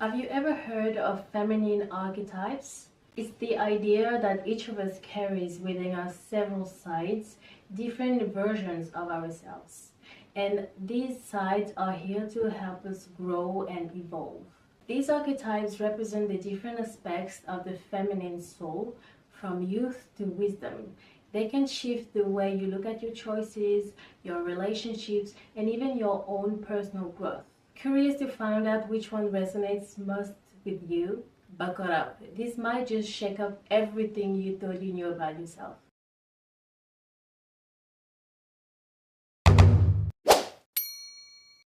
Have you ever heard of feminine archetypes? It's the idea that each of us carries within us several sides, different versions of ourselves. And these sides are here to help us grow and evolve. These archetypes represent the different aspects of the feminine soul, from youth to wisdom. They can shift the way you look at your choices, your relationships, and even your own personal growth. Curious to find out which one resonates most with you? Buckle up. This might just shake up everything you thought you knew about yourself.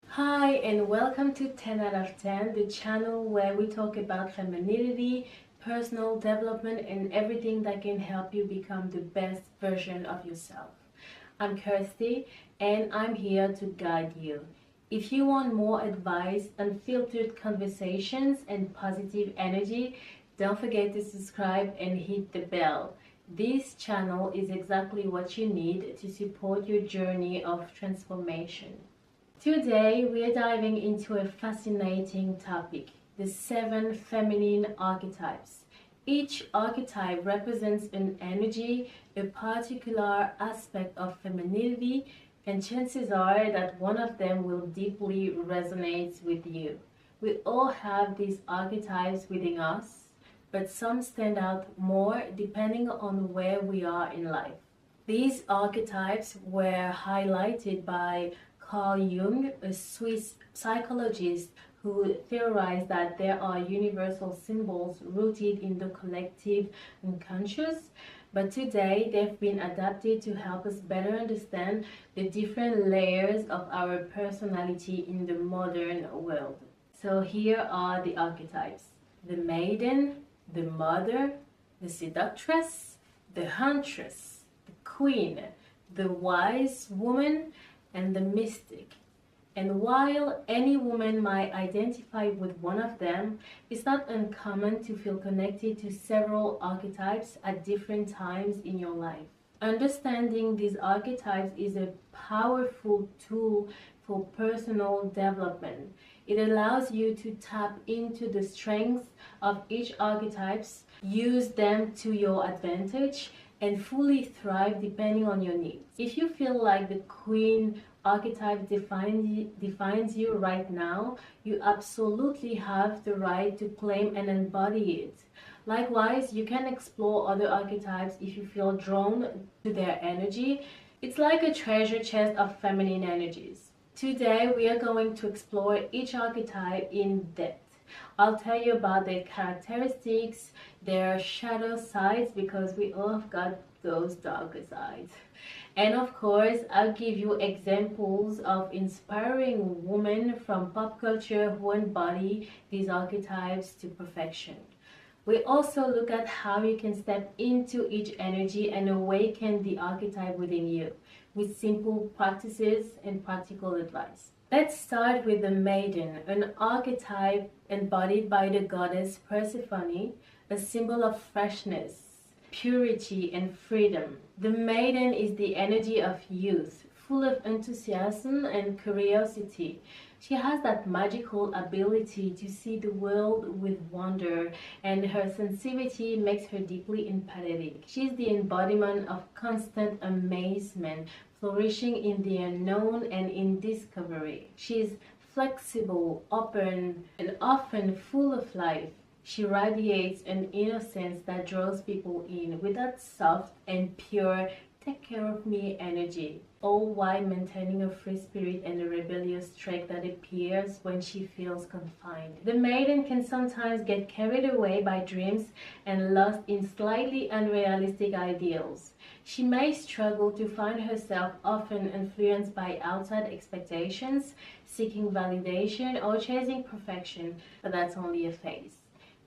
Hi and welcome to 10 out of 10, the channel where we talk about femininity, personal development, and everything that can help you become the best version of yourself. I'm Kirsty and I'm here to guide you. If you want more advice, unfiltered conversations, and positive energy, don't forget to subscribe and hit the bell. This channel is exactly what you need to support your journey of transformation. Today, we are diving into a fascinating topic, the 7 feminine archetypes. Each archetype represents an energy, a particular aspect of femininity, and chances are that one of them will deeply resonate with you. We all have these archetypes within us, but some stand out more depending on where we are in life. These archetypes were highlighted by Carl Jung, a Swiss psychologist who theorized that there are universal symbols rooted in the collective unconscious, but today they've been adapted to help us better understand the different layers of our personality in the modern world. So here are the archetypes: the Maiden, the Mother, the Seductress, the Huntress, the Queen, the Wise Woman, and the Mystic. And while any woman might identify with one of them, it's not uncommon to feel connected to several archetypes at different times in your life. Understanding these archetypes is a powerful tool for personal development. It allows you to tap into the strengths of each archetype, use them to your advantage, and fully thrive depending on your needs. If you feel like the Queen archetype defines you right now, you absolutely have the right to claim and embody it. Likewise, you can explore other archetypes if you feel drawn to their energy. It's like a treasure chest of feminine energies. Today, we are going to explore each archetype in depth. I'll tell you about their characteristics, their shadow sides, because we all have got those darker sides. And of course, I'll give you examples of inspiring women from pop culture who embody these archetypes to perfection. We also look at how you can step into each energy and awaken the archetype within you with simple practices and practical advice. Let's start with the Maiden, an archetype embodied by the goddess Persephone, a symbol of freshness, purity, and freedom. The Maiden is the energy of youth, full of enthusiasm and curiosity. She has that magical ability to see the world with wonder, and her sensitivity makes her deeply empathetic. She's the embodiment of constant amazement, flourishing in the unknown and in discovery. She's flexible, open, and often full of life. She radiates an innocence that draws people in with that soft and pure "take care of me" energy, all while maintaining a free spirit and a rebellious streak that appears when she feels confined. The Maiden can sometimes get carried away by dreams and lost in slightly unrealistic ideals. She may struggle to find herself, often influenced by outside expectations, seeking validation, or chasing perfection, but that's only a phase.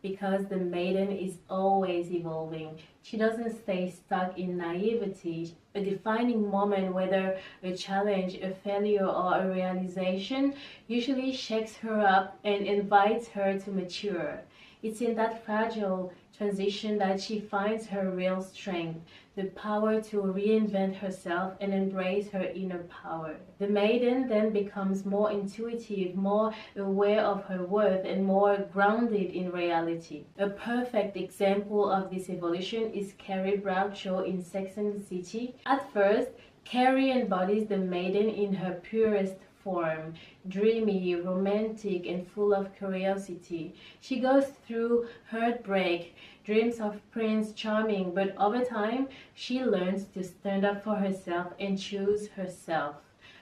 Because the Maiden is always evolving. She doesn't stay stuck in naivety. A defining moment, whether a challenge, a failure, or a realization, usually shakes her up and invites her to mature. It's in that fragile transition that she finds her real strength, the power to reinvent herself and embrace her inner power. The maiden then becomes more intuitive, more aware of her worth, and more grounded in reality. A perfect example of this evolution is Carrie Bradshaw in Sex and the City. At first, Carrie embodies the maiden in her purest form, dreamy, romantic, and full of curiosity. She goes through heartbreak, dreams of Prince Charming, but over time, she learns to stand up for herself and choose herself.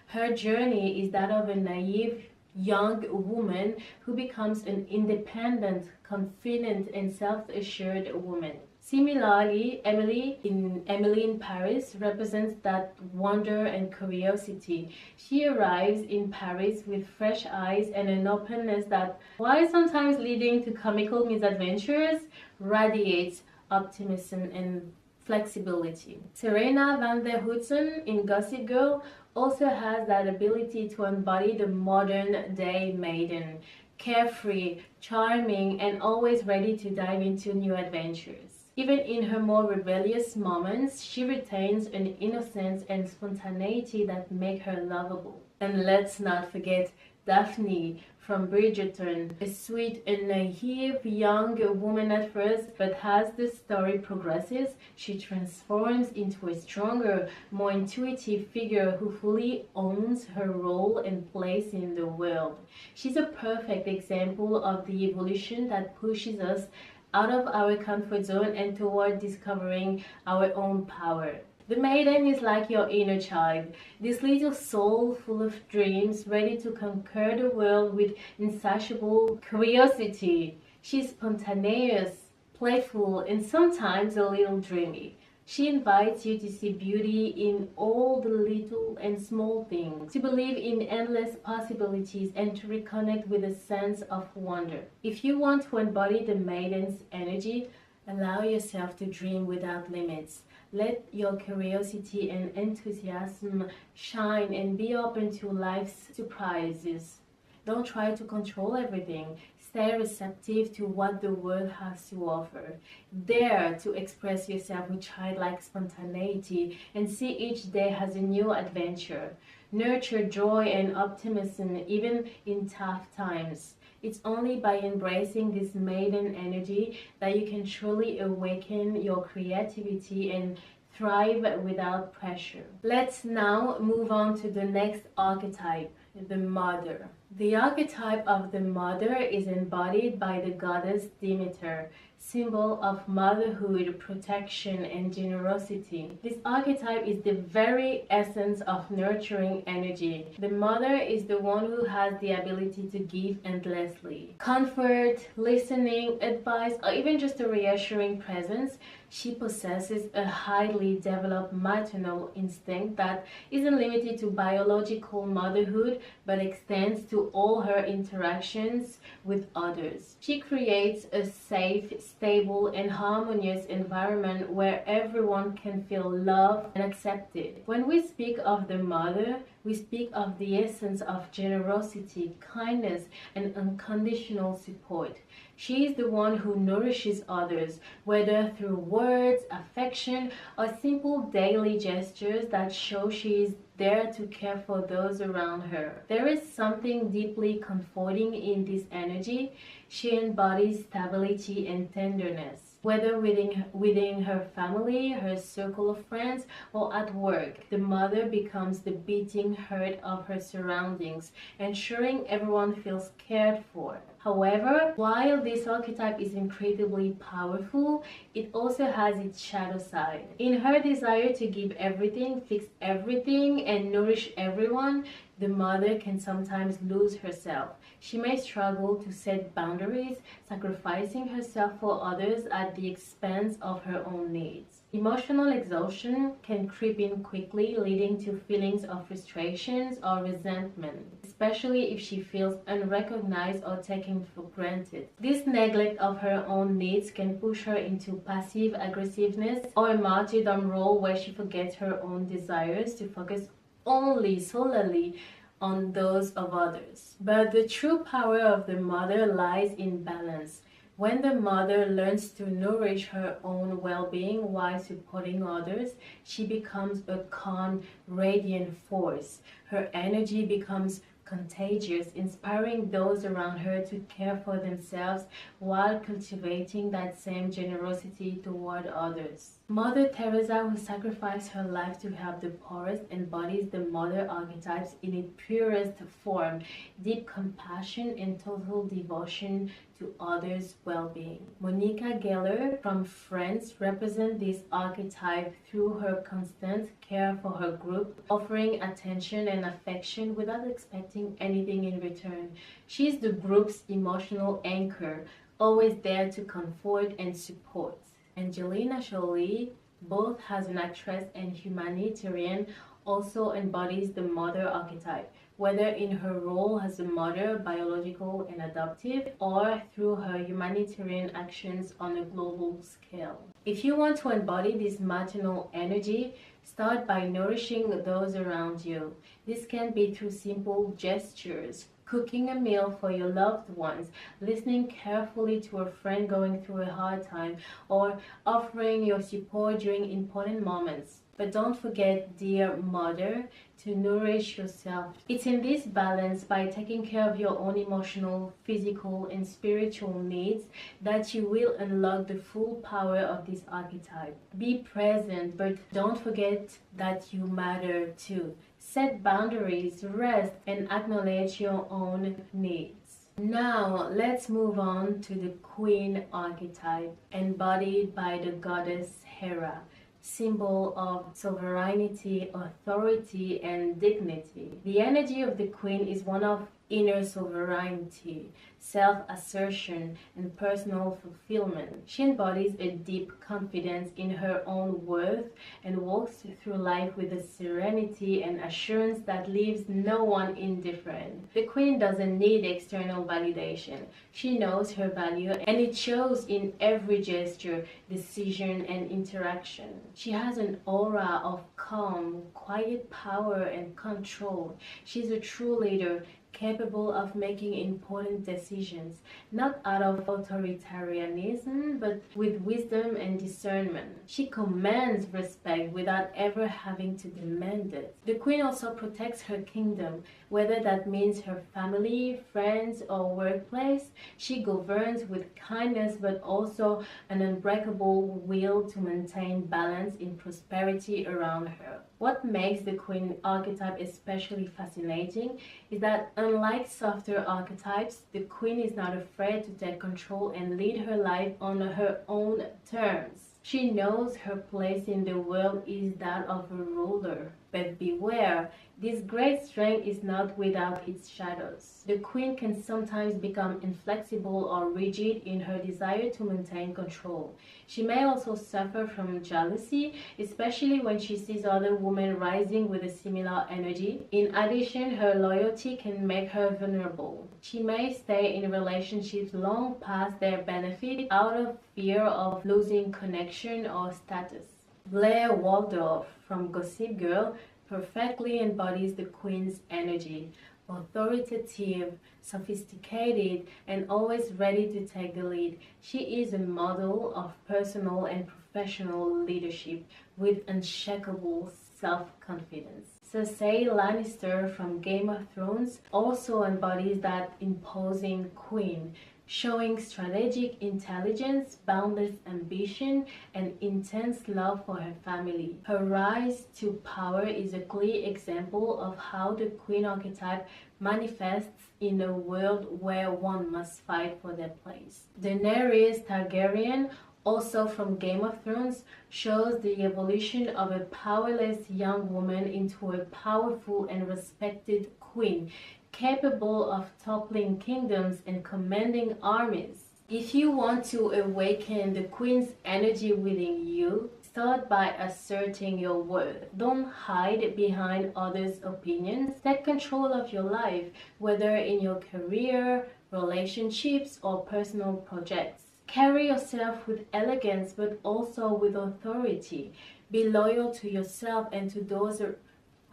Her journey is that of a naive young woman who becomes an independent, confident, and self-assured woman. Similarly, Emily in Paris represents that wonder and curiosity. She arrives in Paris with fresh eyes and an openness that, while sometimes leading to comical misadventures, radiates optimism and flexibility. Serena van der Woodsen in Gossip Girl also has that ability to embody the modern day maiden, carefree, charming, and always ready to dive into new adventures. Even in her more rebellious moments, she retains an innocence and spontaneity that make her lovable. And let's not forget Daphne from Bridgerton, a sweet and naive young woman at first, but as the story progresses, she transforms into a stronger, more intuitive figure who fully owns her role and place in the world. She's a perfect example of the evolution that pushes us out of our comfort zone and toward discovering our own power. The maiden is like your inner child, this little soul full of dreams, ready to conquer the world with insatiable curiosity. She's spontaneous, playful, and sometimes a little dreamy. She invites you to see beauty in all the little and small things, to believe in endless possibilities, and to reconnect with a sense of wonder. If you want to embody the maiden's energy, allow yourself to dream without limits. Let your curiosity and enthusiasm shine and be open to life's surprises. Don't try to control everything. Stay receptive to what the world has to offer. Dare to express yourself with childlike spontaneity and see each day as a new adventure. Nurture joy and optimism even in tough times. It's only by embracing this maiden energy that you can truly awaken your creativity and thrive without pressure. Let's now move on to the next archetype, the mother. The archetype of the mother is embodied by the goddess Demeter, symbol of motherhood, protection, and generosity. This archetype is the very essence of nurturing energy. The mother is the one who has the ability to give endlessly. Comfort, listening, advice, or even just a reassuring presence. She possesses a highly developed maternal instinct that isn't limited to biological motherhood but extends to all her interactions with others. She creates a safe, stable, and harmonious environment where everyone can feel loved and accepted. When we speak of the mother, we speak of the essence of generosity, kindness, and unconditional support. She is the one who nourishes others, whether through words, affection, or simple daily gestures that show she is there to care for those around her. There is something deeply comforting in this energy. She embodies stability and tenderness. Whether within her family, her circle of friends, or at work, the mother becomes the beating heart of her surroundings, ensuring everyone feels cared for. However, while this archetype is incredibly powerful, it also has its shadow side. In her desire to give everything, fix everything, and nourish everyone, the mother can sometimes lose herself. She may struggle to set boundaries, sacrificing herself for others at the expense of her own needs. Emotional exhaustion can creep in quickly, leading to feelings of frustrations or resentment, especially if she feels unrecognized or taken for granted. This neglect of her own needs can push her into passive aggressiveness or a martyrdom role where she forgets her own desires to focus solely on those of others. But the true power of the mother lies in balance. When the mother learns to nourish her own well-being while supporting others, she becomes a calm, radiant force. Her energy becomes contagious, inspiring those around her to care for themselves while cultivating that same generosity toward others. Mother Teresa, who sacrificed her life to help the poorest, embodies the mother archetypes in its purest form: deep compassion and total devotion to others' well-being. Monica Geller from France represents this archetype through her constant care for her group, offering attention and affection without expecting anything in return. She is the group's emotional anchor, always there to comfort and support. Angelina Jolie, both as an actress and humanitarian, also embodies the mother archetype, whether in her role as a mother, biological and adoptive, or through her humanitarian actions on a global scale. If you want to embody this maternal energy, start by nourishing those around you. This can be through simple gestures: cooking a meal for your loved ones, listening carefully to a friend going through a hard time, or offering your support during important moments. But don't forget, dear mother, to nourish yourself. It's in this balance, by taking care of your own emotional, physical, and spiritual needs, that you will unlock the full power of this archetype. Be present, but don't forget that you matter too. Set boundaries, rest, and acknowledge your own needs. Now, let's move on to the Queen archetype, embodied by the goddess Hera, symbol of sovereignty, authority, and dignity. The energy of the Queen is one of inner sovereignty, self-assertion, and personal fulfillment. She embodies a deep confidence in her own worth and walks through life with a serenity and assurance that leaves no one indifferent. The Queen doesn't need external validation. She knows her value, and it shows in every gesture, decision, and interaction. She has an aura of calm, quiet power and control. She's a true leader, capable of making important decisions, not out of authoritarianism, but with wisdom and discernment. She commands respect without ever having to demand it. The Queen also protects her kingdom, whether that means her family, friends, or workplace. She governs with kindness, but also an unbreakable will to maintain balance in prosperity around her. What makes the Queen archetype especially fascinating is that, unlike softer archetypes, the Queen is not afraid to take control and lead her life on her own terms. She knows her place in the world is that of a ruler. But beware, this great strength is not without its shadows. The Queen can sometimes become inflexible or rigid in her desire to maintain control. She may also suffer from jealousy, especially when she sees other women rising with a similar energy. In addition, her loyalty can make her vulnerable. She may stay in relationships long past their benefit out of fear of losing connection or status. Blair Waldorf from Gossip Girl perfectly embodies the Queen's energy: authoritative, sophisticated, and always ready to take the lead. She is a model of personal and professional leadership with unshakable self-confidence. Cersei Lannister from Game of Thrones also embodies that imposing queen, showing strategic intelligence, boundless ambition, and intense love for her family. Her rise to power is a clear example of how the Queen archetype manifests in a world where one must fight for their place. Daenerys Targaryen, also from Game of Thrones, shows the evolution of a powerless young woman into a powerful and respected queen, capable of toppling kingdoms and commanding armies. If you want to awaken the Queen's energy within you, start by asserting your worth. Don't hide behind others' opinions. Take control of your life, whether in your career, relationships, or personal projects. Carry yourself with elegance, but also with authority. Be loyal to yourself and to those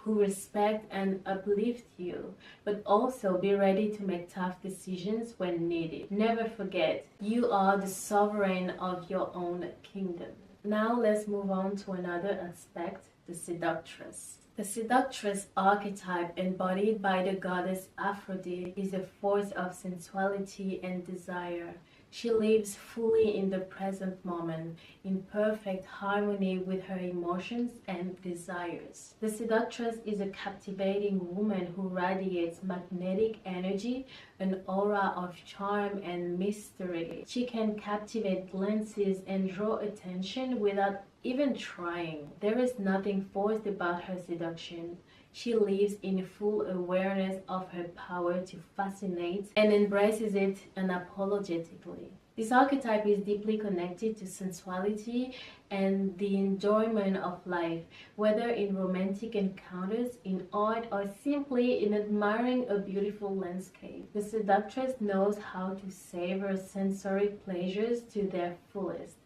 who respect and uplift you, but also be ready to make tough decisions when needed. Never forget, you are the sovereign of your own kingdom. Now let's move on to another aspect, the seductress. The seductress archetype, embodied by the goddess Aphrodite, is a force of sensuality and desire. She lives fully in the present moment, in perfect harmony with her emotions and desires. The seductress is a captivating woman who radiates magnetic energy, an aura of charm and mystery. She can captivate glances and draw attention without even trying. There is nothing forced about her seduction. She lives in full awareness of her power to fascinate and embraces it unapologetically. This archetype is deeply connected to sensuality and the enjoyment of life, whether in romantic encounters, in art, or simply in admiring a beautiful landscape. The seductress knows how to savor sensory pleasures to their fullest.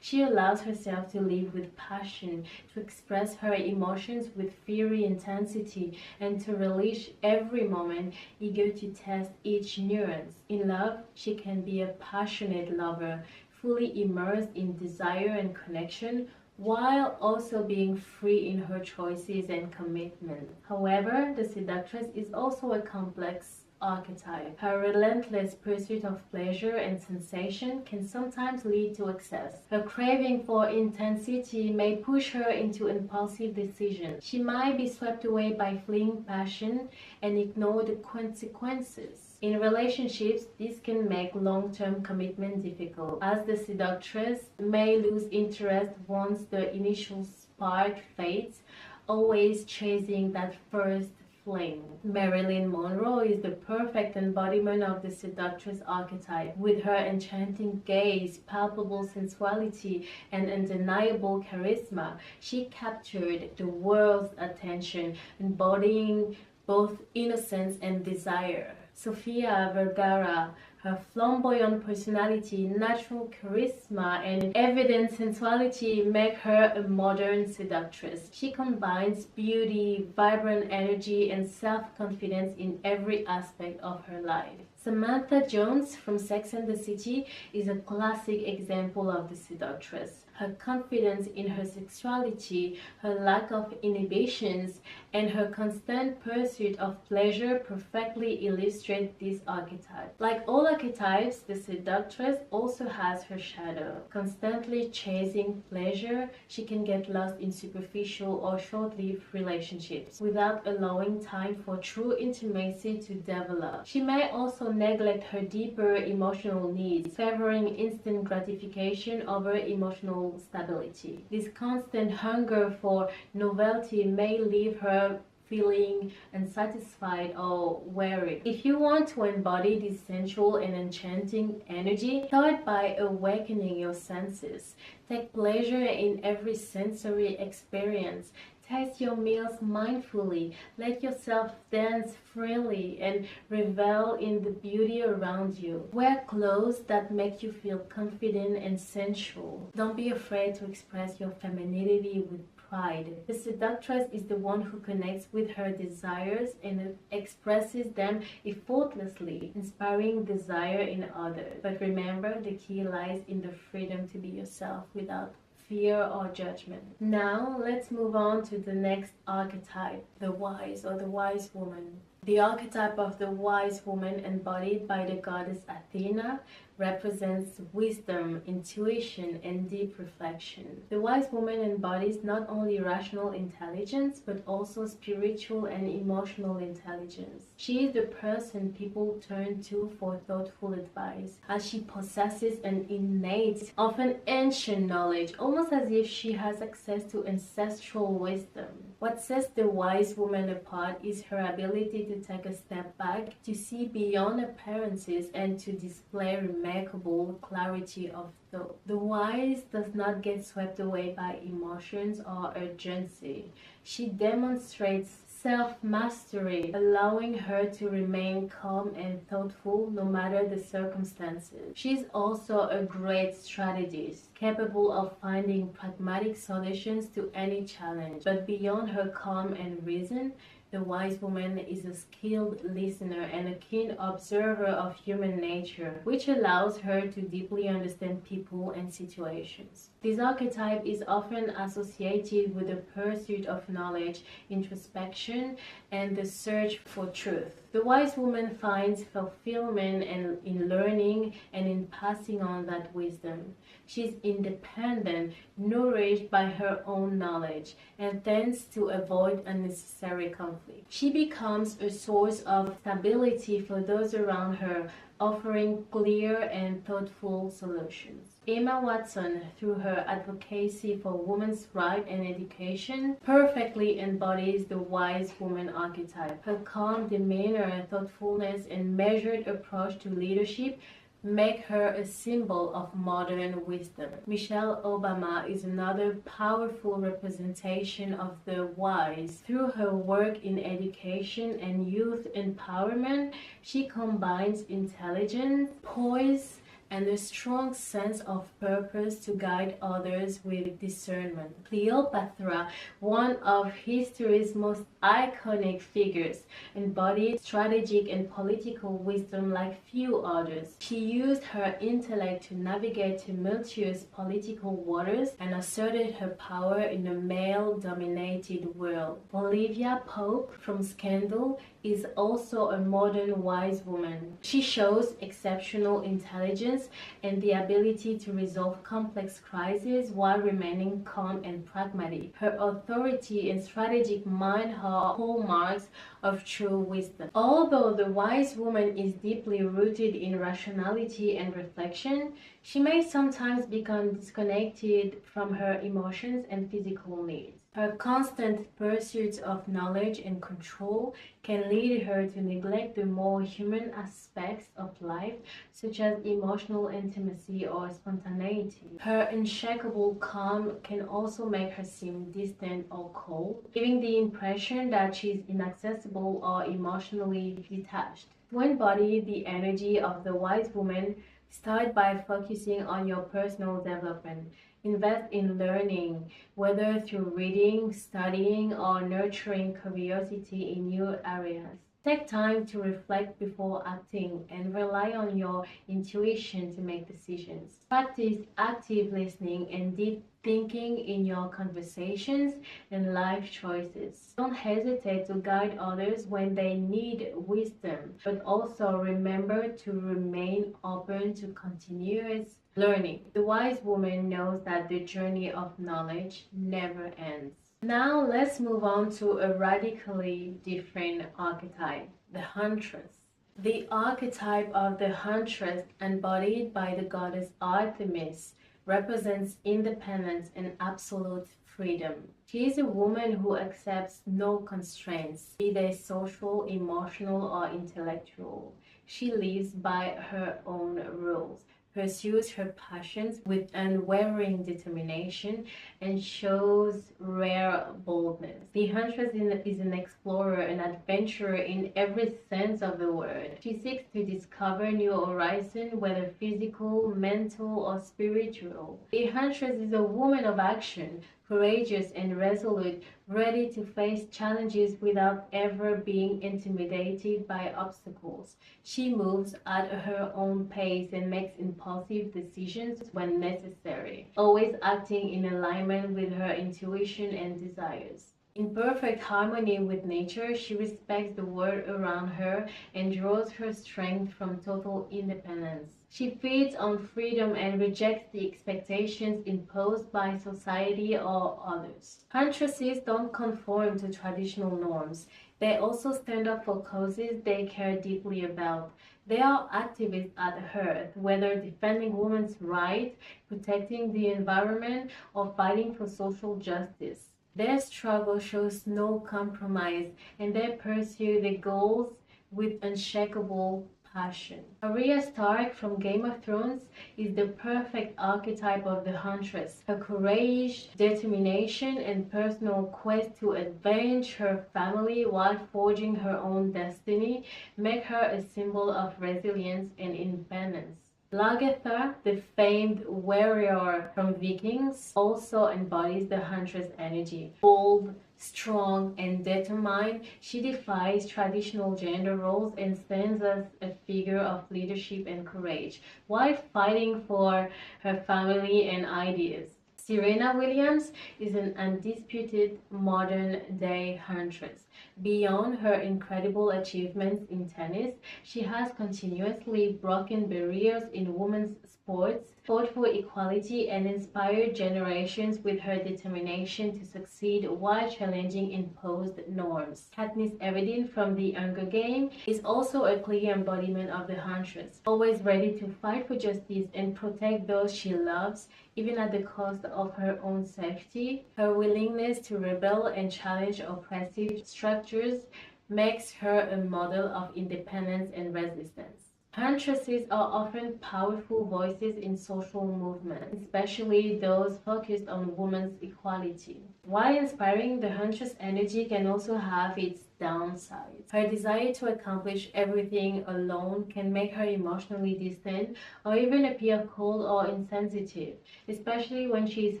She allows herself to live with passion, to express her emotions with fiery intensity, and to relish every moment, eager to test each nuance. In love, she can be a passionate lover, fully immersed in desire and connection, while also being free in her choices and commitment. However, the seductress is also a complex archetype. Her relentless pursuit of pleasure and sensation can sometimes lead to excess. Her craving for intensity may push her into impulsive decisions. She might be swept away by fleeting passion and ignore the consequences. In relationships, this can make long-term commitment difficult, as the seductress may lose interest once the initial spark fades, always chasing that first flame. Marilyn Monroe is the perfect embodiment of the seductress archetype. With her enchanting gaze, palpable sensuality, and undeniable charisma, she captured the world's attention, embodying both innocence and desire. Sofia Vergara, her flamboyant personality, natural charisma, and evident sensuality make her a modern seductress. She combines beauty, vibrant energy, and self-confidence in every aspect of her life. Samantha Jones from Sex and the City is a classic example of the seductress. Her confidence in her sexuality, her lack of inhibitions, and her constant pursuit of pleasure perfectly illustrate this archetype. Like all archetypes, the seductress also has her shadow. Constantly chasing pleasure, she can get lost in superficial or short-lived relationships without allowing time for true intimacy to develop. She may also neglect her deeper emotional needs, favoring instant gratification over emotional stability. This constant hunger for novelty may leave her feeling unsatisfied or weary. If you want to embody this sensual and enchanting energy, start by awakening your senses. Take pleasure in every sensory experience. Taste your meals mindfully, let yourself dance freely, and revel in the beauty around you. Wear clothes that make you feel confident and sensual. Don't be afraid to express your femininity with pride. The seductress is the one who connects with her desires and expresses them effortlessly, inspiring desire in others. But remember, the key lies in the freedom to be yourself without fear or judgment. Now let's move on to the next archetype, the wise or the wise woman. The archetype of the wise woman, embodied by the goddess Athena, represents wisdom, intuition, and deep reflection. The wise woman embodies not only rational intelligence, but also spiritual and emotional intelligence. She is the person people turn to for thoughtful advice, as she possesses an innate, often ancient knowledge, almost as if she has access to ancestral wisdom. What sets the wise woman apart is her ability to take a step back, to see beyond appearances, and to display remarkable clarity of thought. The wise does not get swept away by emotions or urgency. She demonstrates self-mastery, allowing her to remain calm and thoughtful no matter the circumstances. She's also a great strategist, capable of finding pragmatic solutions to any challenge. But beyond her calm and reason, the wise woman is a skilled listener and a keen observer of human nature, which allows her to deeply understand people and situations. This archetype is often associated with the pursuit of knowledge, introspection, and the search for truth. The wise woman finds fulfillment in learning and in passing on that wisdom. She's independent, nourished by her own knowledge, and tends to avoid unnecessary conflict. She becomes a source of stability for those around her, offering clear and thoughtful solutions. Emma Watson, through her advocacy for women's rights and education, perfectly embodies the wise woman archetype. Her calm demeanor, thoughtfulness, and measured approach to leadership make her a symbol of modern wisdom. Michelle Obama is another powerful representation of the wise. Through her work in education and youth empowerment, she combines intelligence, poise, and a strong sense of purpose to guide others with discernment. Cleopatra, one of history's most iconic figures, embodied strategic and political wisdom like few others. She used her intellect to navigate tumultuous political waters and asserted her power in a male-dominated world. Olivia Pope from Scandal is also a modern wise woman. She shows exceptional intelligence and the ability to resolve complex crises while remaining calm and pragmatic. Her authority and strategic mind are hallmarks of true wisdom. Although the wise woman is deeply rooted in rationality and reflection, she may sometimes become disconnected from her emotions and physical needs. Her constant pursuit of knowledge and control can lead her to neglect the more human aspects of life, such as emotional intimacy or spontaneity. Her unshakable calm can also make her seem distant or cold, giving the impression that she's inaccessible or emotionally detached. To embody the energy of the wise woman, start by focusing on your personal development. Invest in learning, whether through reading, studying, or nurturing curiosity in new areas. Take time to reflect before acting and rely on your intuition to make decisions. Practice active listening and deep thinking in your conversations and life choices. Don't hesitate to guide others when they need wisdom, but also remember to remain open to continuous learning. The wise woman knows that the journey of knowledge never ends. Now let's move on to a radically different archetype, the Huntress. The archetype of the Huntress, embodied by the goddess Artemis, represents independence and absolute freedom. She is a woman who accepts no constraints, be they social, emotional, or intellectual. She lives by her own rules, pursues her passions with unwavering determination, and shows rare boldness. The Huntress is an explorer, an adventurer in every sense of the word. She seeks to discover new horizons, whether physical, mental, or spiritual. The Huntress is a woman of action, courageous and resolute, ready to face challenges without ever being intimidated by obstacles. She moves at her own pace and makes impulsive decisions when necessary, always acting in alignment with her intuition and desires. In perfect harmony with nature, she respects the world around her and draws her strength from total independence. She feeds on freedom and rejects the expectations imposed by society or others. Huntresses don't conform to traditional norms. They also stand up for causes they care deeply about. They are activists at heart, whether defending women's rights, protecting the environment, or fighting for social justice. Their struggle shows no compromise, and they pursue their goals with unshakable passion. Arya Stark from Game of Thrones is the perfect archetype of the Huntress. Her courage, determination, and personal quest to avenge her family while forging her own destiny make her a symbol of resilience and independence. Lagertha, the famed warrior from Vikings, also embodies the Huntress energy. Bold, strong, and determined, she defies traditional gender roles and stands as a figure of leadership and courage, while fighting for her family and ideas. Serena Williams is an undisputed modern-day huntress. Beyond her incredible achievements in tennis, she has continuously broken barriers in women's sports, fought for equality, and inspired generations with her determination to succeed while challenging imposed norms. Katniss Everdeen from The Hunger Games is also a clear embodiment of the huntress, always ready to fight for justice and protect those she loves, even at the cost of her own safety. Her willingness to rebel and challenge oppressive structures makes her a model of independence and resistance. Huntresses are often powerful voices in social movements, especially those focused on women's equality. While inspiring, the huntress energy can also have its downsides. Her desire to accomplish everything alone can make her emotionally distant or even appear cold or insensitive, especially when she is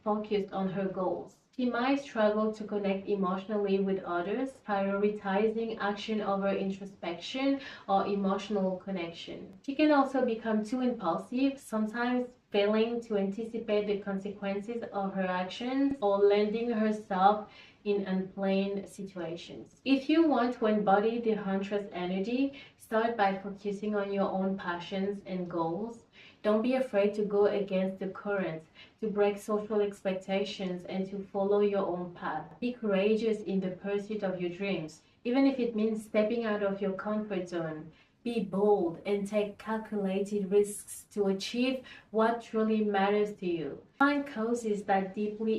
focused on her goals. She might struggle to connect emotionally with others, prioritizing action over introspection or emotional connection. She can also become too impulsive, sometimes failing to anticipate the consequences of her actions or landing herself in unplanned situations. If you want to embody the huntress energy, start by focusing on your own passions and goals. Don't be afraid to go against the current, to break social expectations, and to follow your own path. Be courageous in the pursuit of your dreams, even if it means stepping out of your comfort zone. Be bold and take calculated risks to achieve what truly matters to you. Find causes that deeply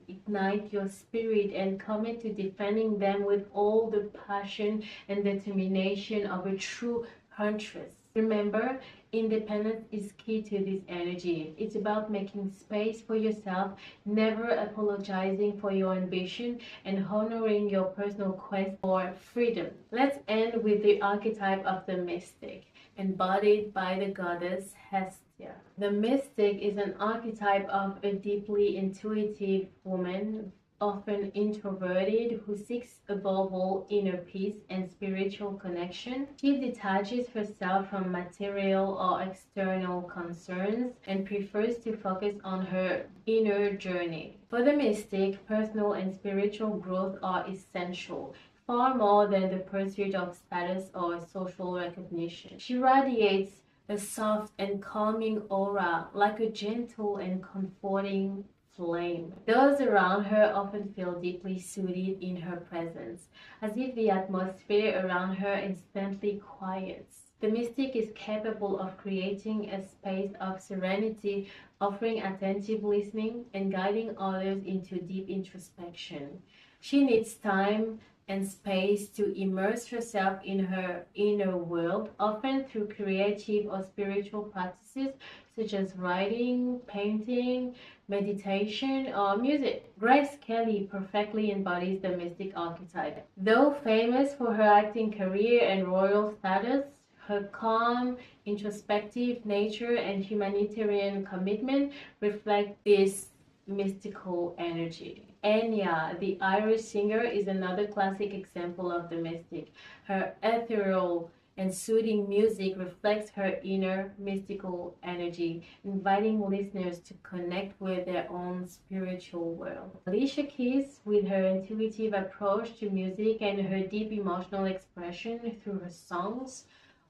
ignite your spirit and commit to defending them with all the passion and determination of a true huntress. Remember, independence is key to this energy. It's about making space for yourself, never apologizing for your ambition, and honoring your personal quest for freedom. Let's end with the archetype of the mystic, embodied by the goddess Hestia. The mystic is an archetype of a deeply intuitive woman, often introverted, who seeks above all inner peace and spiritual connection. She detaches herself from material or external concerns and prefers to focus on her inner journey. For the mystic, personal and spiritual growth are essential, far more than the pursuit of status or social recognition. She radiates a soft and calming aura, like a gentle and comforting flame. Those around her often feel deeply soothed in her presence, as if the atmosphere around her instantly quiets. The mystic is capable of creating a space of serenity, offering attentive listening and guiding others into deep introspection. She needs time and space to immerse herself in her inner world, often through creative or spiritual practices such as writing, painting, meditation, or music. Grace Kelly perfectly embodies the mystic archetype. Though famous for her acting career and royal status, her calm, introspective nature and humanitarian commitment reflect this mystical energy. Enya, the Irish singer, is another classic example of the mystic. Her ethereal and soothing music reflects her inner mystical energy, inviting listeners to connect with their own spiritual world. Alicia Keys, with her intuitive approach to music and her deep emotional expression through her songs,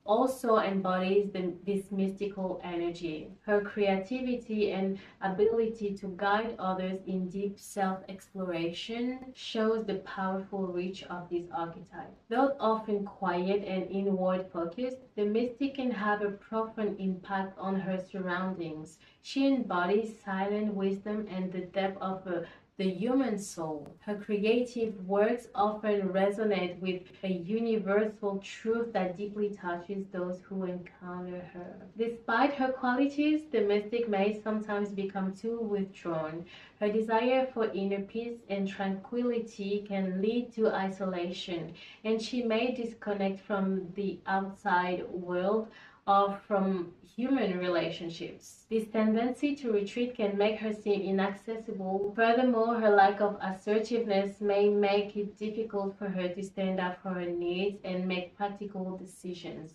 also embodies this mystical energy. Her creativity and ability to guide others in deep self-exploration shows the powerful reach of this archetype. Though often quiet and inward-focused, the mystic can have a profound impact on her surroundings. She embodies silent wisdom and the depth of a the human soul. Her creative works often resonate with a universal truth that deeply touches those who encounter her. Despite her qualities, the mystic may sometimes become too withdrawn. Her desire for inner peace and tranquility can lead to isolation, and she may disconnect from the outside world or from human relationships. This tendency to retreat can make her seem inaccessible. Furthermore, her lack of assertiveness may make it difficult for her to stand up for her needs and make practical decisions,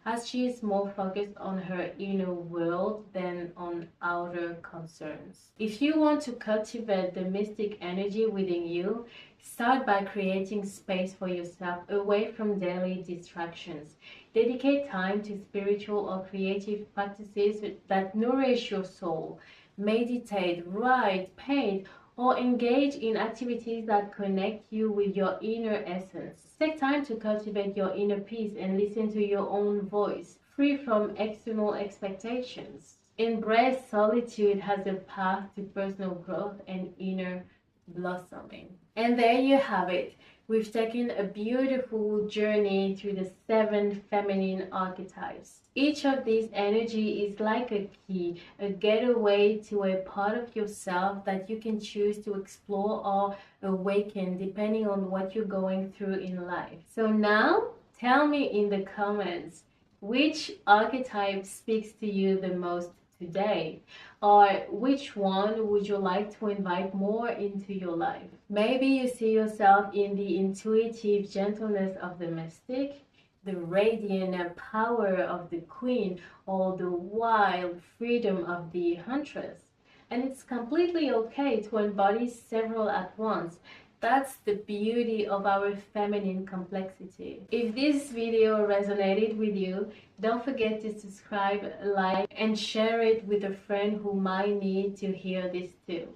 as she is more focused on her inner world than on outer concerns. If you want to cultivate the mystic energy within you, start by creating space for yourself away from daily distractions. Dedicate time to spiritual or creative practices that nourish your soul. Meditate, write, paint, or engage in activities that connect you with your inner essence. Take time to cultivate your inner peace and listen to your own voice, free from external expectations. Embrace solitude as a path to personal growth and inner blossoming. And there you have it. We've taken a beautiful journey through the 7 feminine archetypes. Each of these energy is like a key, a gateway to a part of yourself that you can choose to explore or awaken depending on what you're going through in life. So now, tell me in the comments, which archetype speaks to you the most today, or which one would you like to invite more into your life? Maybe you see yourself in the intuitive gentleness of the mystic, the radiant power of the queen, or the wild freedom of the huntress. And it's completely okay to embody several at once. That's the beauty of our feminine complexity. If this video resonated with you, don't forget to subscribe, like, and share it with a friend who might need to hear this too.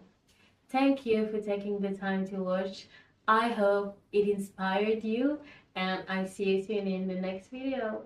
Thank you for taking the time to watch. I hope it inspired you, and I see you soon in the next video.